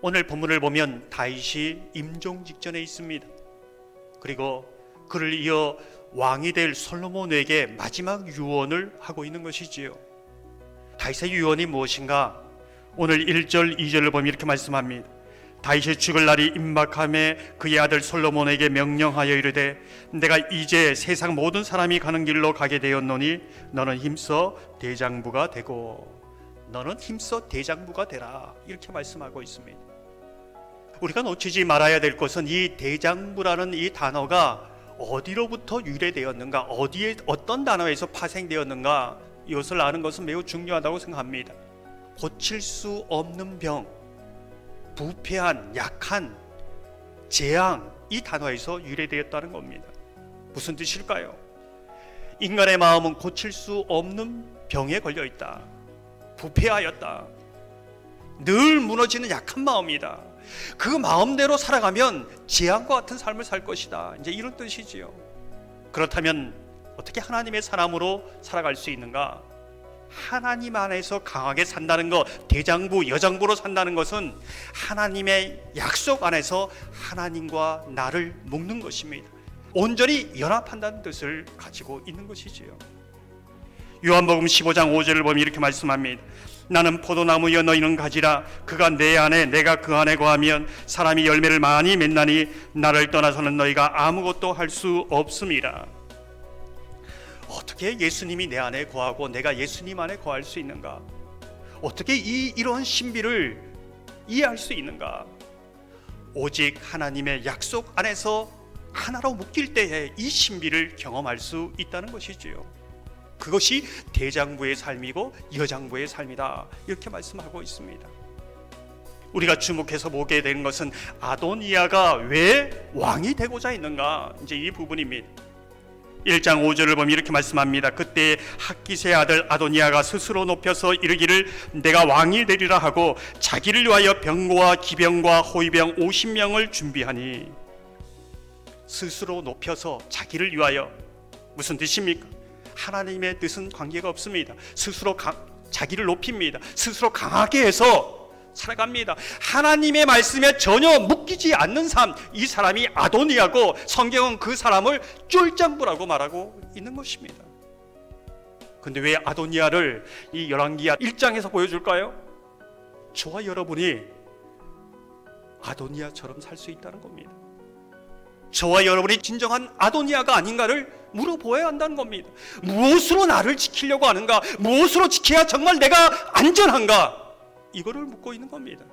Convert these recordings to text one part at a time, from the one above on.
오늘 본문을 보면 다윗이 임종 직전에 있습니다. 그리고 그를 이어 왕이 될 솔로몬에게 마지막 유언을 하고 있는 것이지요. 다윗의 유언이 무엇인가? 오늘 1절 2절을 보면 이렇게 말씀합니다. 다윗이 죽을 날이 임박함에 그의 아들 솔로몬에게 명령하여 이르되 내가 이제 세상 모든 사람이 가는 길로 가게 되었노니 너는 힘써 대장부가 되고 너는 힘써 대장부가 되라, 이렇게 말씀하고 있습니다. 우리가 놓치지 말아야 될 것은 이 대장부라는 이 단어가 어디로부터 유래되었는가, 어디에 어떤 단어에서 파생되었는가, 이것을 아는 것은 매우 중요하다고 생각합니다. 고칠 수 없는 병, 부패한, 약한, 재앙, 이 단어에서 유래되었다는 겁니다. 무슨 뜻일까요? 인간의 마음은 고칠 수 없는 병에 걸려 있다. 부패하였다. 늘 무너지는 약한 마음이다. 그 마음대로 살아가면 재앙과 같은 삶을 살 것이다. 이제 이런 뜻이지요. 그렇다면 어떻게 하나님의 사람으로 살아갈 수 있는가? 하나님 안에서 강하게 산다는 것, 대장부, 여장부로 산다는 것은 하나님의 약속 안에서 하나님과 나를 묶는 것입니다. 온전히 연합한다는 뜻을 가지고 있는 것이지요. 요한복음 15장 5절을 보면 이렇게 말씀합니다. 나는 포도나무여 너희는 가지라. 그가 내 안에 내가 그 안에 거하면 사람이 열매를 많이 맺나니 나를 떠나서는 너희가 아무것도 할 수 없음이라. 어떻게 예수님이 내 안에 거하고 내가 예수님 안에 거할 수 있는가? 어떻게 이런 신비를 이해할 수 있는가? 오직 하나님의 약속 안에서 하나로 묶일 때에 이 신비를 경험할 수 있다는 것이지요. 그것이 대장부의 삶이고 여장부의 삶이다, 이렇게 말씀하고 있습니다. 우리가 주목해서 보게 되는 것은 아도니아가 왜 왕이 되고자 했는가, 이제 이 부분입니다. 1장 5절을 보면 이렇게 말씀합니다. 그때 학깃의 아들 아도니아가 스스로 높여서 이르기를 내가 왕이 되리라 하고 자기를 위하여 병거와 기병과 호위병 50명을 준비하니. 스스로 높여서 자기를 위하여, 무슨 뜻입니까? 하나님의 뜻은 관계가 없습니다. 스스로 자기를 높입니다. 스스로 강하게 해서 살아갑니다. 하나님의 말씀에 전혀 묶이지 않는 삶, 이 사람이 아도니아고 성경은 그 사람을 쫄장부라고 말하고 있는 것입니다. 근데 왜 아도니아를 이 열왕기하 1장에서 보여줄까요? 저와 여러분이 아도니아처럼 살 수 있다는 겁니다. 저와 여러분이 진정한 아도니아가 아닌가를 물어보아야 한다는 겁니다. 무엇으로 나를 지키려고 하는가? 무엇으로 지켜야 정말 내가 안전한가? 이거를 묻고 있는 겁니다.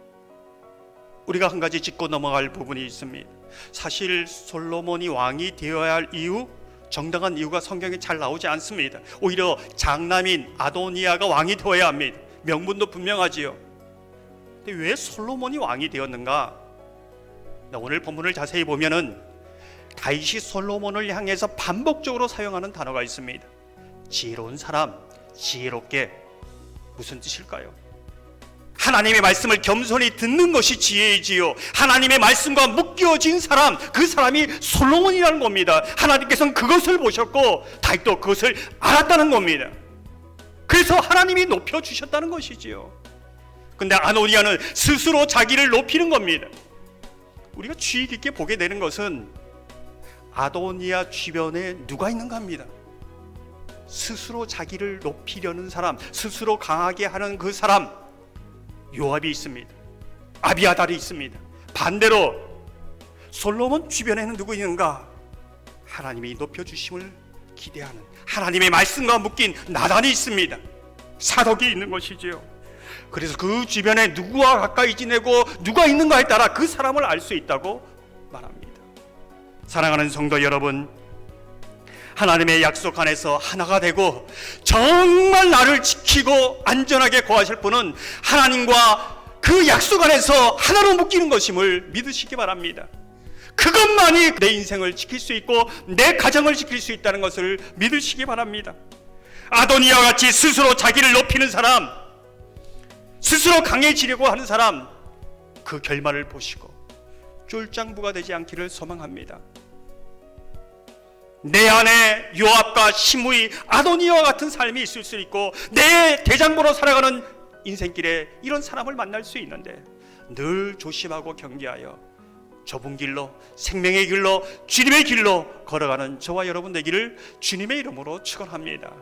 우리가 한 가지 짚고 넘어갈 부분이 있습니다. 사실 솔로몬이 왕이 되어야 할 이유, 정당한 이유가 성경에 잘 나오지 않습니다. 오히려 장남인 아도니아가 왕이 되어야 합니다. 명분도 분명하지요. 근데 왜 솔로몬이 왕이 되었는가? 오늘 본문을 자세히 보면은 다윗이 솔로몬을 향해서 반복적으로 사용하는 단어가 있습니다. 지혜로운 사람, 지혜롭게. 무슨 뜻일까요? 하나님의 말씀을 겸손히 듣는 것이 지혜이지요. 하나님의 말씀과 묶여진 사람, 그 사람이 솔로몬이라는 겁니다. 하나님께서는 그것을 보셨고 다윗도 그것을 알았다는 겁니다. 그래서 하나님이 높여주셨다는 것이지요. 근데 아도니아는 스스로 자기를 높이는 겁니다. 우리가 주의 깊게 보게 되는 것은 아도니아 주변에 누가 있는가 합니다. 스스로 자기를 높이려는 사람, 스스로 강하게 하는 그 사람, 요압이 있습니다. 아비아달이 있습니다. 반대로 솔로몬 주변에는 누구 있는가? 하나님이 높여주심을 기대하는, 하나님의 말씀과 묶인 나단이 있습니다. 사독이 있는 것이지요. 그래서 그 주변에 누구와 가까이 지내고 누가 있는가에 따라 그 사람을 알 수 있다고 말합니다. 사랑하는 성도 여러분, 하나님의 약속 안에서 하나가 되고 정말 나를 지키고 안전하게 거하실 분은 하나님과 그 약속 안에서 하나로 묶이는 것임을 믿으시기 바랍니다. 그것만이 내 인생을 지킬 수 있고 내 가정을 지킬 수 있다는 것을 믿으시기 바랍니다. 아도니아와 같이 스스로 자기를 높이는 사람, 스스로 강해지려고 하는 사람, 그 결말을 보시고 쫄장부가 되지 않기를 소망합니다. 내 안에 요압과 시므이, 아도니아와 같은 삶이 있을 수 있고 내 대장부로 살아가는 인생길에 이런 사람을 만날 수 있는데 늘 조심하고 경계하여 좁은 길로, 생명의 길로, 주님의 길로 걸어가는 저와 여러분 되기를 주님의 이름으로 축원합니다.